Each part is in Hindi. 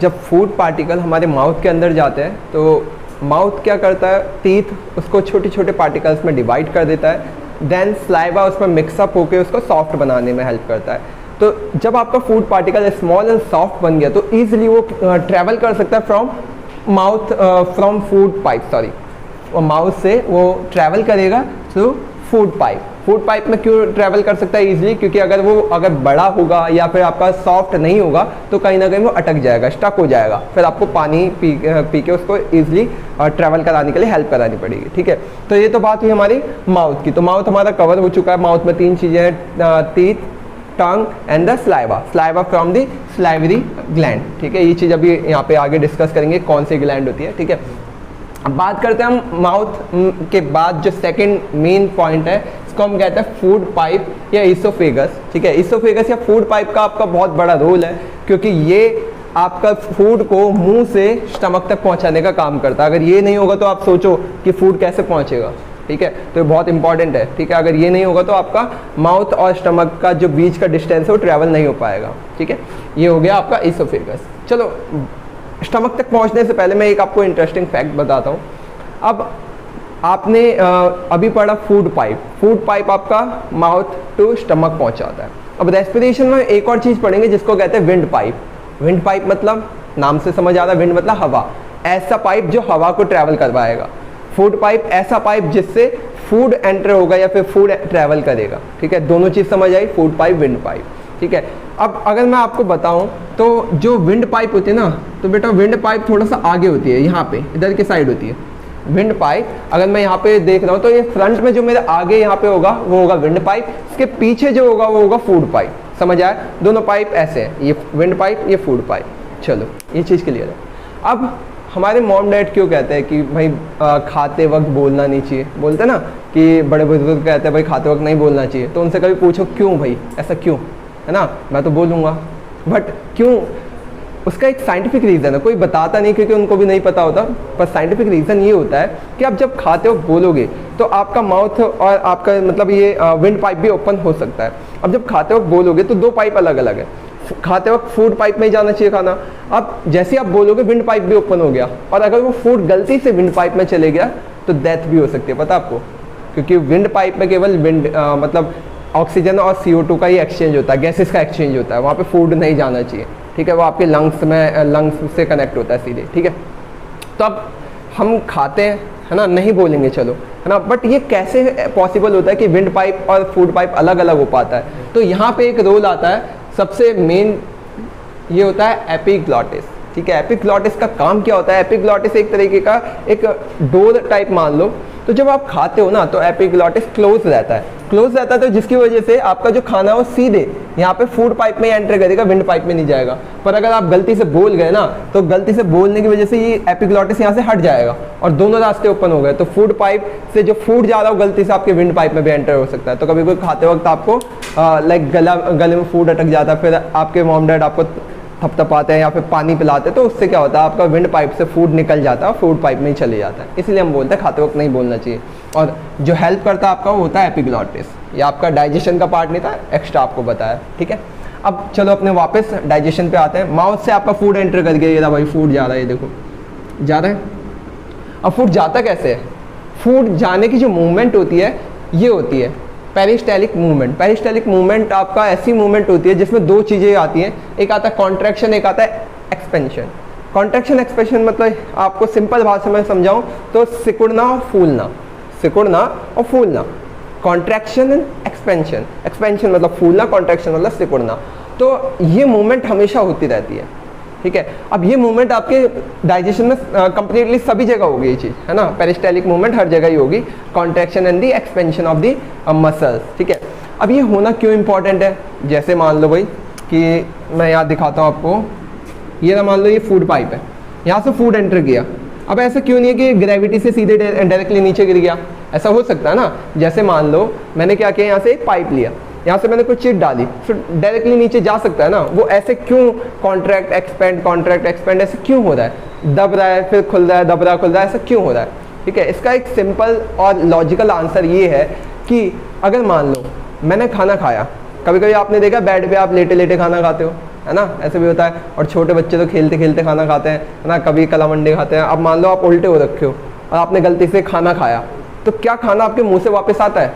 जब फूड पार्टिकल हमारे माउथ के अंदर जाते हैं तो माउथ क्या करता है, टीथ उसको छोटे छोटे पार्टिकल्स में डिवाइड कर देता है, देन स्लाइवा उसमें मिक्सअप होकर उसको सॉफ्ट बनाने में हेल्प करता है। तो जब आपका food particle small and soft बन गया तो ईजिली वो ट्रैवल कर सकता है फ्रॉम फूड पाइप, माउथ से वो ट्रैवल करेगा through food pipe. Food pipe में क्यों ट्रैवल कर सकता है इजीली, क्योंकि अगर बड़ा होगा या फिर आपका सॉफ्ट नहीं होगा तो कहीं ना कहीं वो अटक जाएगा, स्टक हो जाएगा, फिर आपको पानी पी के उसको इजीली ट्रैवल कराने के लिए हेल्प करानी पड़ेगी। ठीक है, तो ये तो बात हुई हमारी माउथ की। तो माउथ हमारा कवर हो चुका है। माउथ में 3 चीज़ें हैं, teeth, tongue and the saliva from the salivary gland. ठीक है, ये चीज़ अभी यहाँ पे आगे डिस्कस करेंगे कौन सी ग्लैंड होती है। ठीक है, अब बात करते हैं हम माउथ के बाद जो सेकंड मेन पॉइंट है, इसको हम कहते हैं फूड पाइप या इसोफेगस। ठीक है, इसोफेगस या फूड पाइप का आपका बहुत बड़ा रोल है, क्योंकि ये आपका फूड को मुंह से स्टमक तक पहुंचाने का काम करता है। अगर ये नहीं होगा तो आप सोचो कि फूड कैसे पहुंचेगा। ठीक है, तो ये बहुत इंपॉर्टेंट है। ठीक है, अगर ये नहीं होगा तो आपका माउथ और स्टमक का जो बीच का डिस्टेंस है वो ट्रैवल नहीं हो पाएगा। ठीक है, ये हो गया आपका इसोफेगस। चलो, स्टमक तक पहुंचने से पहले मैं एक आपको इंटरेस्टिंग फैक्ट बताता हूँ। अब आपने अभी पढ़ा फूड पाइप आपका माउथ टू स्टमक पहुंचाता है। अब रेस्पिरेशन में एक और चीज़ पढ़ेंगे जिसको कहते हैं विंड पाइप मतलब नाम से समझ आ रहा है, विंड मतलब हवा, ऐसा पाइप जो हवा को ट्रैवल करवाएगा। फूड पाइप ऐसा पाइप जिससे फूड एंटर होगा या फिर फूड ट्रैवल करेगा। ठीक है, दोनों चीज़ समझ आई, फूड पाइप, विंड पाइप। ठीक है, अब अगर मैं आपको बताऊं तो जो विंड पाइप होती है ना, तो बेटा विंड पाइप थोड़ा सा आगे होती है, यहाँ पे इधर की साइड होती है विंड पाइप। अगर मैं यहाँ पे देख रहा हूँ तो ये फ्रंट में जो मेरे आगे यहाँ पे होगा वो होगा विंड पाइप, इसके पीछे जो होगा वो होगा फूड पाइप। समझ आया, दोनों पाइप ऐसे हैं, ये विंड पाइप, ये फूड पाइप। चलो, ये चीज़ क्लियर है। अब हमारे मॉम डैड क्यों कहते हैं कि भाई खाते वक्त बोलना नहीं चाहिए, बोलते ना कि बड़े बुजुर्ग कहते हैं भाई खाते वक्त नहीं बोलना चाहिए, तो उनसे कभी पूछो क्यों भाई, ऐसा क्यों, है ना। मैं तो बोलूँगा, बट क्यों, उसका एक साइंटिफिक रीज़न है, कोई बताता नहीं क्योंकि उनको भी नहीं पता होता, पर साइंटिफिक रीज़न ये होता है कि आप जब खाते हो बोलोगे तो आपका माउथ और आपका मतलब ये विंड पाइप भी ओपन हो सकता है। अब जब खाते वक्त बोलोगे तो 2 पाइप अलग अलग है, खाते वक्त फूड पाइप में ही जाना चाहिए खाना। अब जैसे आप बोलोगे विंड पाइप भी ओपन हो गया, और अगर वो फूड गलती से विंड पाइप में चले गया तो डेथ भी हो सकती है, पता आपको, क्योंकि विंड पाइप में केवल मतलब ऑक्सीजन और CO2 का ही एक्सचेंज होता है, गैसेस का एक्सचेंज होता है, वहाँ पे फूड नहीं जाना चाहिए। ठीक है, वो आपके लंग्स से कनेक्ट होता है सीधे। ठीक है, तो अब हम खाते हैं, है ना, नहीं बोलेंगे चलो, है ना, बट ये कैसे पॉसिबल होता है कि विंड पाइप और फूड पाइप अलग अलग हो पाता है। तो यहाँ पे एक रोल आता है, सबसे मेन ये होता है एपिग्लॉटिस। ठीक है, एपिग्लॉटिस का काम क्या होता है, एपिग्लॉटिस एक तरीके का एक डोर टाइप मान लो। तो जब आप खाते हो ना तो एपिग्लॉटिस क्लोज रहता है, तो जिसकी वजह से आपका जो खाना है वो सीधे यहाँ पे फूड पाइप में एंटर करेगा, विंड पाइप में नहीं जाएगा। पर अगर आप गलती से बोल गए ना तो गलती से बोलने की वजह से ये एपिग्लॉटिस यहाँ से हट जाएगा और दोनों रास्ते ओपन हो गए, तो फूड पाइप से जो फूड जा रहा हो गलती से आपके विंड पाइप में भी एंटर हो सकता है। तो कभी कोई खाते वक्त आपको लाइक गले में फूड अटक जाता है, फिर आपके मॉम डैड आपको थपथपाते हैं या फिर पानी पिलाते हैं, तो उससे क्या होता है आपका विंड पाइप से फूड निकल जाता है, फूड पाइप में ही चले जाता है। इसलिए हम बोलते हैं खाते वक्त नहीं बोलना चाहिए। और जो हेल्प करता है आपका वो होता है एपिग्लॉटिस, ये आपका डाइजेशन का पार्ट नहीं था, एक्स्ट्रा आपको बताया। ठीक है, अब चलो अपने वापस डाइजेशन पे आते हैं। माउथ से आपका फूड एंटर कर गया, ये भाई फूड जा रहा है, ये देखो जा रहा है। अब फूड जाता कैसे है, फूड जाने की जो मूवमेंट होती है ये होती है पेरिस्टालिक मूवमेंट। पेरिस्टालिक मूवमेंट आपका ऐसी मूवमेंट होती है जिसमें 2 चीज़ें आती हैं, एक आता है कॉन्ट्रैक्शन, एक आता है एक्सपेंशन। कॉन्ट्रैक्शन एक्सपेंशन मतलब आपको सिंपल भाषा में समझाऊं तो सिकुड़ना और फूलना, कॉन्ट्रैक्शन एंड एक्सपेंशन। एक्सपेंशन मतलब फूलना, कॉन्ट्रैक्शन मतलब सिकुड़ना। तो ये मूवमेंट हमेशा होती रहती है। ठीक है, अब ये मूवमेंट आपके डाइजेशन में कंप्लीटली सभी जगह होगी, ये चीज़ है ना, पेरिस्टालिक मूवमेंट हर जगह ही होगी, contraction and the expansion of the muscles. ठीक है, अब ये होना क्यों इंपॉर्टेंट है, जैसे मान लो भाई कि मैं यहाँ दिखाता हूँ आपको, ये ना मान लो ये फूड पाइप है, यहाँ से फूड एंटर किया। अब ऐसा क्यों नहीं है कि ग्रेविटी से सीधे डायरेक्टली नीचे गिर गया, ऐसा हो सकता है ना। जैसे मान लो मैंने क्या किया, यहाँ से एक पाइप लिया, यहाँ से मैंने कुछ चीज़ डाली, फिर डायरेक्टली नीचे जा सकता है ना, वो ऐसे क्यों कॉन्ट्रैक्ट एक्सपेंड ऐसे क्यों हो रहा है, दब रहा है फिर खुल रहा है, दब रहा खुल रहा है, ऐसा क्यों हो रहा है। ठीक है, इसका एक सिंपल और लॉजिकल आंसर ये है कि अगर मान लो मैंने खाना खाया, कभी कभी आपने देखा बेड पे आप लेटे लेटे खाना खाते हो, है ना, ऐसे भी होता है। और छोटे बच्चे तो खेलते खेलते खाना खाते हैं, है ना, कभी कलामंडी खाते हैं। अब मान लो आप उल्टे हो रखे हो और आपने गलती से खाना खाया, तो क्या खाना आपके मुंह से वापस आता है?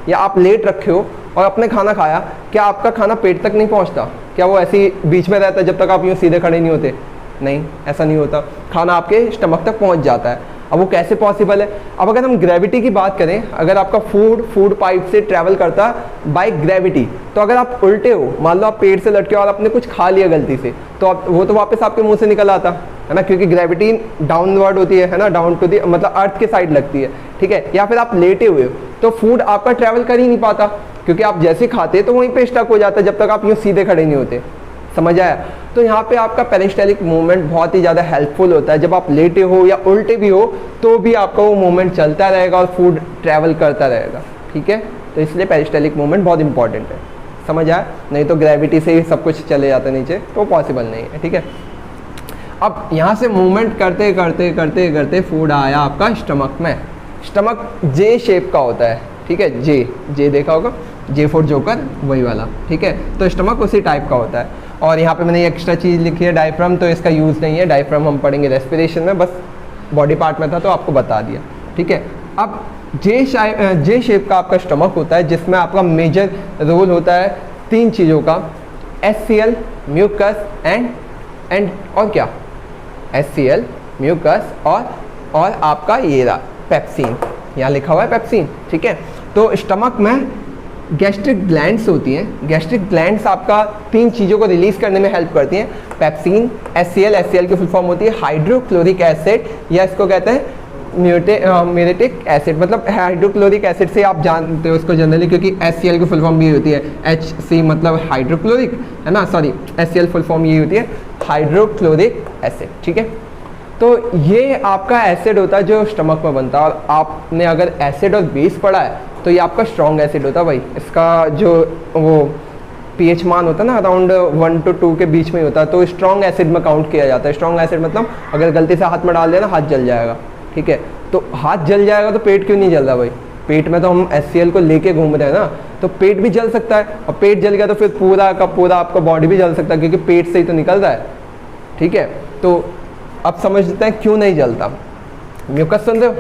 या आप लेट रखे हो और आपने खाना खाया, क्या आपका खाना पेट तक नहीं पहुंचता? क्या वो ऐसे ही बीच में रहता है जब तक आप यूँ सीधे खड़े नहीं होते? नहीं, ऐसा नहीं होता, खाना आपके स्टमक तक पहुंच जाता है। अब वो कैसे पॉसिबल है? अब अगर हम ग्रेविटी की बात करें, अगर आपका फूड पाइप से ट्रैवल करता बाय ग्रेविटी, तो अगर आप उल्टे हो, मान लो आप पेट से लटके और आपने कुछ खा लिया गलती से, तो वो तो वापस आपके मुंह से निकल आता है ना, क्योंकि ग्रेविटी डाउनवर्ड होती है ना, डाउन टू दी मतलब अर्थ के साइड लगती है, ठीक है। या फिर आप लेटे हुए हो तो फूड आपका ट्रैवल कर ही नहीं पाता, क्योंकि आप जैसे खाते तो वहीं पे स्टक हो जाता है जब तक आप यूँ सीधे खड़े नहीं होते। समझ आया? तो यहाँ पे आपका पेरिस्टैलिक मूवमेंट बहुत ही ज़्यादा हेल्पफुल होता है। जब आप लेटे हो या उल्टे भी हो तो भी आपका वो मूवमेंट चलता रहेगा और फूड ट्रैवल करता रहेगा, ठीक है। तो इसलिए पेरिस्टैलिक मूवमेंट बहुत इंपॉर्टेंट है। समझ आया? नहीं तो ग्रेविटी से ही सब कुछ चले जाता है नीचे, तो पॉसिबल नहीं है, ठीक है। अब यहाँ से मूवमेंट करते करते करते करते फूड आया आपका स्टमक में। स्टमक जे शेप का होता है, ठीक है, जे देखा होगा, जे फॉर जोकर, वही वाला, ठीक है। तो स्टमक उसी टाइप का होता है। और यहाँ पे मैंने एक्स्ट्रा चीज़ लिखी है डायफ्राम, तो इसका यूज़ नहीं है, डायफ्राम हम पढ़ेंगे रेस्पिरेशन में, बस बॉडी पार्ट में था तो आपको बता दिया, ठीक है। अब जे शेप का आपका स्टमक होता है, जिसमें आपका मेजर रोल होता है 3 चीज़ों का, HCl, म्यूकस एंड और क्या, HCl, म्यूकस और आपका ये रहा पेप्सिन, यहाँ लिखा हुआ है पेप्सिन, ठीक है। तो स्टमक में गैस्ट्रिक ग्लैंड्स होती हैं। गैस्ट्रिक ग्लैंड्स आपका 3 चीज़ों को रिलीज करने में हेल्प करती हैं, पेप्सिन, HCl की फुल फॉर्म होती है हाइड्रोक्लोरिक एसिड, या इसको कहते हैं म्यूरेटिक एसिड, मतलब हाइड्रोक्लोरिक एसिड से आप जानते हो उसको जनरली, क्योंकि HCl की फुल फॉर्म भी होती है, HC मतलब हाइड्रोक्लोरिक, है ना, सॉरी HCl फुल फॉर्म ये होती है हाइड्रोक्लोरिक एसिड, ठीक है। तो ये आपका एसिड होता है जो स्टमक में बनता है। और आपने अगर एसिड और बेस पढ़ा है तो ये आपका स्ट्रॉन्ग एसिड होता है भाई। इसका जो वो pH मान होता है ना, अराउंड 1 to 2 के बीच में होता है, तो स्ट्रॉन्ग एसिड में काउंट किया जाता है। स्ट्रॉन्ग एसिड मतलब अगर गलती से हाथ में डाल दिया ना, हाथ जल जाएगा, ठीक है। तो हाथ जल जाएगा तो पेट क्यों नहीं जल रहा भाई? पेट में तो हम HCl को लेके घूम रहे हैं ना, तो पेट भी जल सकता है। और पेट जल गया तो फिर पूरा का पूरा आपका बॉडी भी जल सकता है, क्योंकि पेट से ही तो निकल रहा है, ठीक है। तो अब समझते हैं क्यों नहीं जलता। म्यूकस सुन रहे हो?